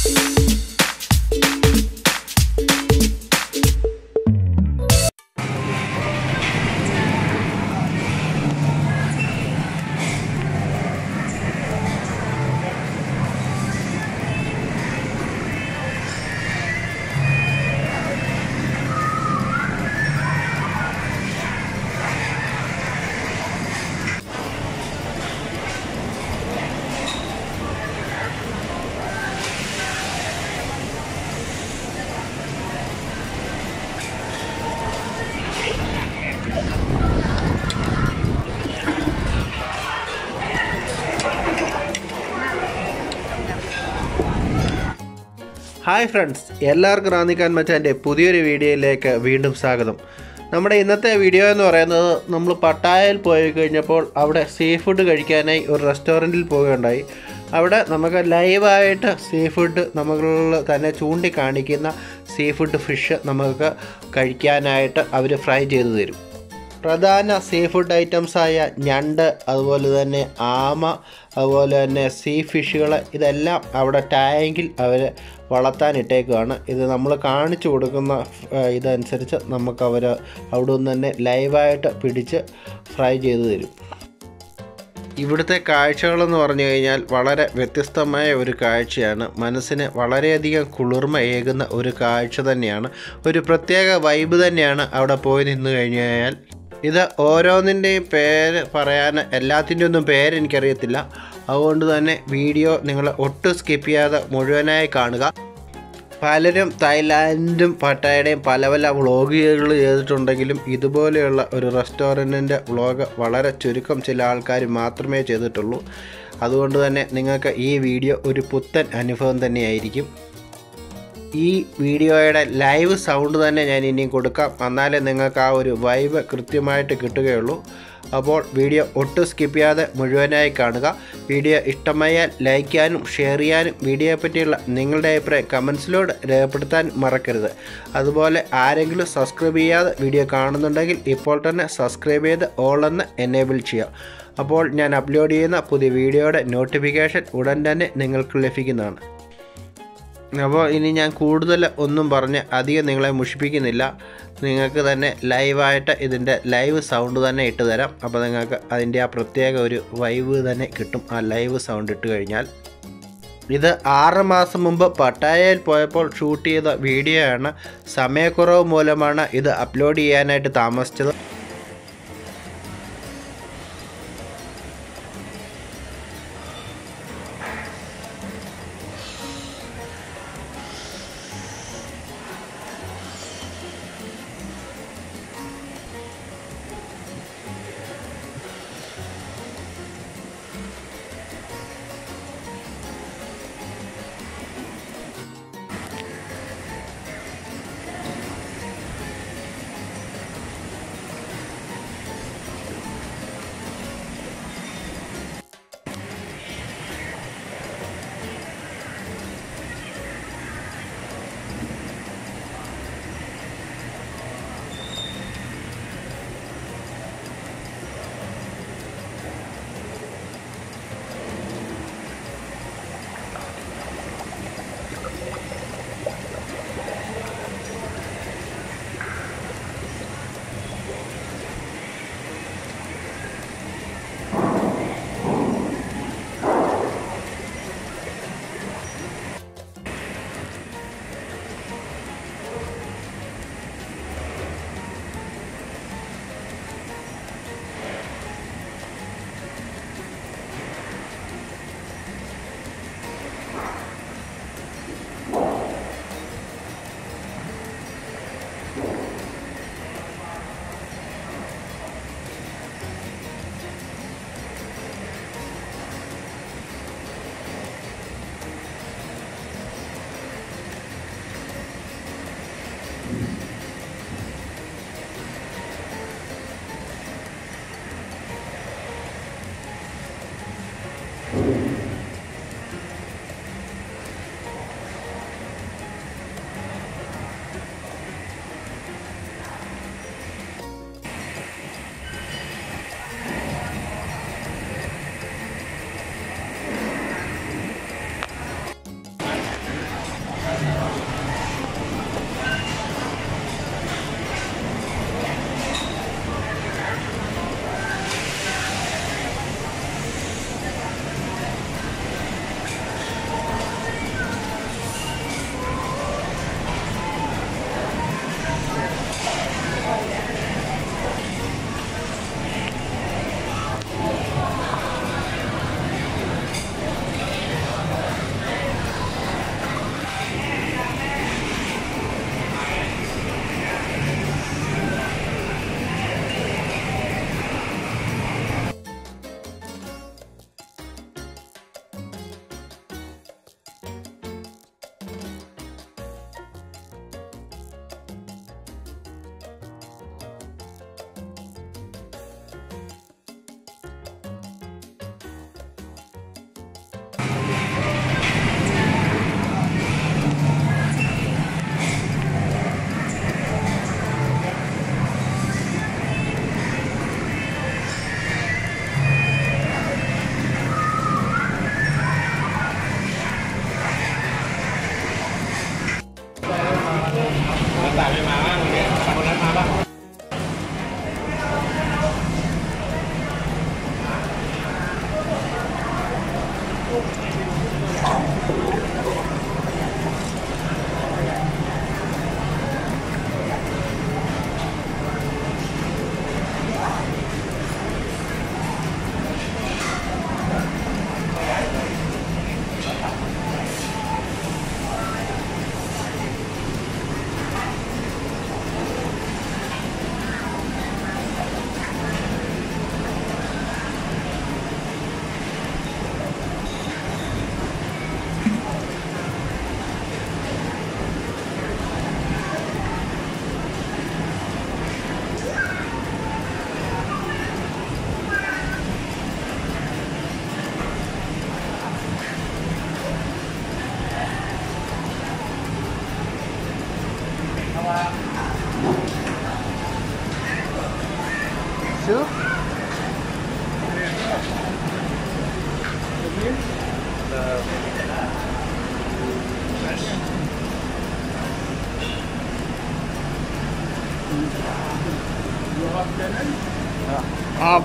Hi friends, എല്ലാവർക്കും റാന്നിക്കാൻ മച്ചാൻ്റെ പുതിയൊരു വീഡിയോയിലേക്ക് വീണ്ടും സ്വാഗതം. നമ്മുടെ ഇന്നത്തെ വീഡിയോ എന്ന് പറയുന്നത് നമ്മൾ പട്ടായയിൽ പോയി കഴിഞ്ഞപ്പോൾ അവിടെ സീ ഫുഡ് കഴിക്കാനായി ഒരു റെസ്റ്റോറൻറ്റിൽ പോവുകയുണ്ടായി. അവിടെ നമുക്ക് ലൈവായിട്ട് സീ ഫുഡ് നമ്മൾ തന്നെ ചൂണ്ടിക്കാണിക്കുന്ന സീ ഫുഡ് ഫിഷ് നമുക്ക് കഴിക്കാനായിട്ട് അവർ ഫ്രൈ ചെയ്ത് തരും. പ്രധാന സീ ഫുഡ് ഐറ്റംസായ ഞണ്ട്, അതുപോലെ തന്നെ ആമ, അതുപോലെ തന്നെ സീ ഫിഷുകൾ, ഇതെല്ലാം അവിടെ ടാങ്കിൽ അവർ വളർത്താനിട്ടേക്കുകയാണ്. ഇത് നമ്മൾ കാണിച്ചു കൊടുക്കുന്ന ഇതനുസരിച്ച് നമുക്കവർ അവിടെ നിന്ന് തന്നെ ലൈവായിട്ട് പിടിച്ച് ഫ്രൈ ചെയ്ത് തരും. ഇവിടുത്തെ കാഴ്ചകളെന്ന് പറഞ്ഞു കഴിഞ്ഞാൽ വളരെ വ്യത്യസ്തമായ ഒരു കാഴ്ചയാണ്. മനസ്സിന് വളരെയധികം കുളിർമയേകുന്ന ഒരു കാഴ്ച തന്നെയാണ്. ഒരു പ്രത്യേക വൈബ് തന്നെയാണ് അവിടെ പോയി നിന്ന് കഴിഞ്ഞു കഴിഞ്ഞാൽ. ഇത് ഓരോന്നിൻ്റെയും പേര് പറയാൻ, എല്ലാത്തിൻ്റെ ഒന്നും പേരെനിക്കറിയത്തില്ല. അതുകൊണ്ട് തന്നെ വീഡിയോ നിങ്ങൾ ഒട്ടും സ്കിപ്പ് ചെയ്യാതെ മുഴുവനായി കാണുക. പലരും തായ്ലാൻഡും പട്ടായയുടെയും പല പല വ്ളോഗുകൾ ചെയ്തിട്ടുണ്ടെങ്കിലും ഇതുപോലെയുള്ള ഒരു റെസ്റ്റോറൻറ്റിൻ്റെ വ്ളോഗ് വളരെ ചുരുക്കം ചില ആൾക്കാർ മാത്രമേ ചെയ്തിട്ടുള്ളൂ. അതുകൊണ്ട് തന്നെ നിങ്ങൾക്ക് ഈ വീഡിയോ ഒരു പുത്തൻ അനുഭവം തന്നെയായിരിക്കും. ഈ വീഡിയോയുടെ ലൈവ് സൗണ്ട് തന്നെ ഞാൻ ഇനിയും കൊടുക്കാം, എന്നാലേ നിങ്ങൾക്ക് ആ ഒരു വൈബ് കൃത്യമായിട്ട് കിട്ടുകയുള്ളൂ. അപ്പോൾ വീഡിയോ ഒട്ടും സ്കിപ്പ് ചെയ്യാതെ മുഴുവനായി കാണുക. വീഡിയോ ഇഷ്ടമായാൽ ലൈക്ക് ചെയ്യാനും ഷെയർ ചെയ്യാനും വീഡിയോയെ പറ്റിയുള്ള നിങ്ങളുടെ അഭിപ്രായം കമൻസിലൂടെ രേഖപ്പെടുത്താൻ മറക്കരുത്. അതുപോലെ ആരെങ്കിലും സബ്സ്ക്രൈബ് ചെയ്യാതെ വീഡിയോ കാണുന്നുണ്ടെങ്കിൽ ഇപ്പോൾ തന്നെ സബ്സ്ക്രൈബ് ചെയ്ത് ഓൾ എന്ന് എനേബിൾ ചെയ്യാം. അപ്പോൾ ഞാൻ അപ്ലോഡ് ചെയ്യുന്ന പുതിയ വീഡിയോയുടെ നോട്ടിഫിക്കേഷൻ ഉടൻ തന്നെ നിങ്ങൾക്ക് ലഭിക്കുന്നതാണ്. അപ്പോൾ ഇനി ഞാൻ കൂടുതൽ ഒന്നും പറഞ്ഞ് അധികം നിങ്ങളെ മുഷിപ്പിക്കുന്നില്ല. നിങ്ങൾക്ക് തന്നെ ലൈവായിട്ട് ഇതിൻ്റെ ലൈവ് സൗണ്ട് തന്നെ ഇട്ട് തരാം. അപ്പോൾ നിങ്ങൾക്ക് അതിൻ്റെ ആ പ്രത്യേക ഒരു വൈബ് തന്നെ കിട്ടും ആ ലൈവ് സൗണ്ട് ഇട്ട് കഴിഞ്ഞാൽ. ഇത് 6 മാസം മുമ്പ് പട്ടായയിൽ പോയപ്പോൾ ഷൂട്ട് ചെയ്ത വീഡിയോ ആണ്. സമയക്കുറവ് മൂലമാണ് ഇത് അപ്ലോഡ് ചെയ്യാനായിട്ട് താമസിച്ചത്.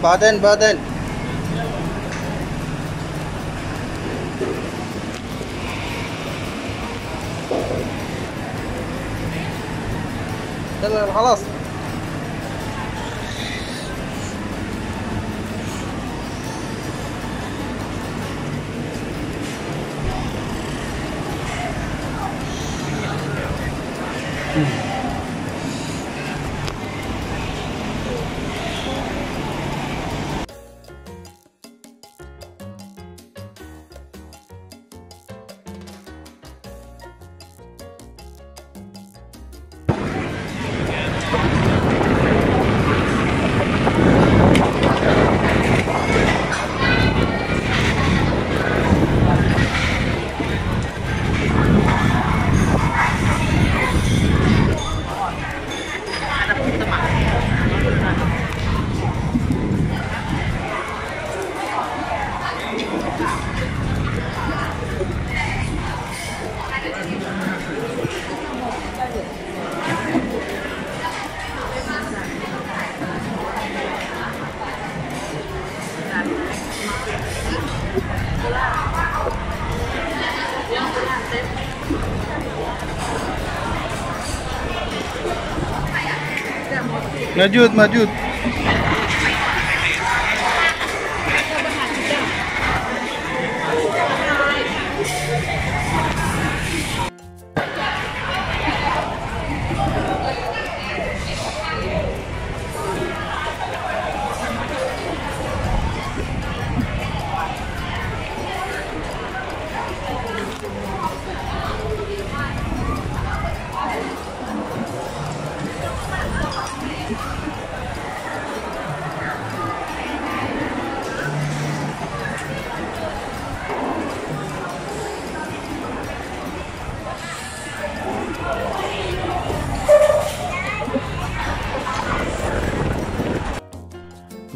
بعدين يلا خلاص. موجود.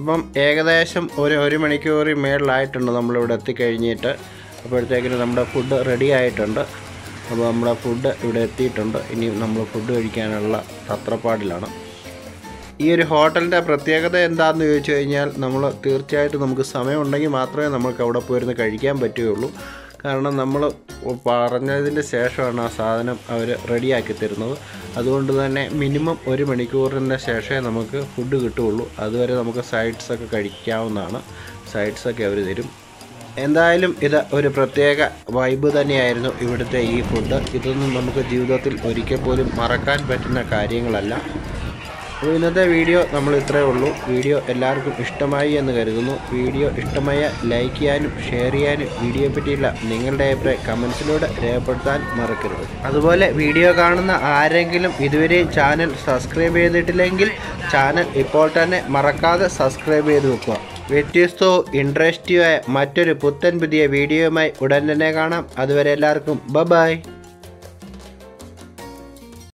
അപ്പം ഏകദേശം ഒരു മണിക്കൂർ മേളിലായിട്ടുണ്ട് നമ്മളിവിടെ എത്തിക്കഴിഞ്ഞിട്ട്. അപ്പോഴത്തേക്കിന് നമ്മുടെ ഫുഡ് റെഡി ആയിട്ടുണ്ട്. അപ്പോൾ നമ്മുടെ ഫുഡ് ഇവിടെ എത്തിയിട്ടുണ്ട്. ഇനി നമ്മൾ ഫുഡ് കഴിക്കാനുള്ള തത്രപ്പാടിലാണ്. ഈ ഒരു ഹോട്ടലിൻ്റെ പ്രത്യേകത എന്താണെന്ന് ചോദിച്ചു കഴിഞ്ഞാൽ, നമ്മൾ തീർച്ചയായിട്ടും നമുക്ക് സമയമുണ്ടെങ്കിൽ മാത്രമേ നമുക്ക് അവിടെ പോയിരുന്ന് കഴിക്കാൻ പറ്റുകയുള്ളൂ. കാരണം നമ്മൾ പറഞ്ഞതിന് ശേഷമാണ് ആ സാധനം അവർ റെഡിയാക്കി തരുന്നത്. അതുകൊണ്ട് തന്നെ മിനിമം 1 മണിക്കൂറിന് ശേഷമേ നമുക്ക് ഫുഡ് കിട്ടുകയുള്ളൂ. അതുവരെ നമുക്ക് സൈഡ്സൊക്കെ കഴിക്കാവുന്നതാണ്. സൈഡ്സൊക്കെ അവർ തരും. എന്തായാലും ഇത് ഒരു പ്രത്യേക വൈബ് തന്നെയായിരുന്നു ഇവിടുത്തെ ഈ ഫുഡ്. ഇതൊന്നും നമുക്ക് ജീവിതത്തിൽ ഒരിക്കൽ പോലും മറക്കാൻ പറ്റുന്ന കാര്യങ്ങളല്ല. അപ്പോൾ ഇന്നത്തെ വീഡിയോ നമ്മൾ ഇത്രയേ ഉള്ളൂ. വീഡിയോ എല്ലാവർക്കും ഇഷ്ടമായി എന്ന് കരുതുന്നു. വീഡിയോ ഇഷ്ടമായ ലൈക്ക് ചെയ്യാനും ഷെയർ ചെയ്യാനും വീഡിയോയെ പറ്റിയുള്ള നിങ്ങളുടെ അഭിപ്രായം കമൻസിലൂടെ രേഖപ്പെടുത്താൻ മറക്കരുത്. അതുപോലെ വീഡിയോ കാണുന്ന ആരെങ്കിലും ഇതുവരെയും ചാനൽ സബ്സ്ക്രൈബ് ചെയ്തിട്ടില്ലെങ്കിൽ ചാനൽ ഇപ്പോൾ തന്നെ മറക്കാതെ സബ്സ്ക്രൈബ് ചെയ്ത് വെക്കുക. വ്യത്യസ്തവും ഇൻട്രസ്റ്റിംഗായ മറ്റൊരു പുത്തൻ പുതിയ വീഡിയോയുമായി ഉടൻ തന്നെ കാണാം. അതുവരെ എല്ലാവർക്കും ബൈ.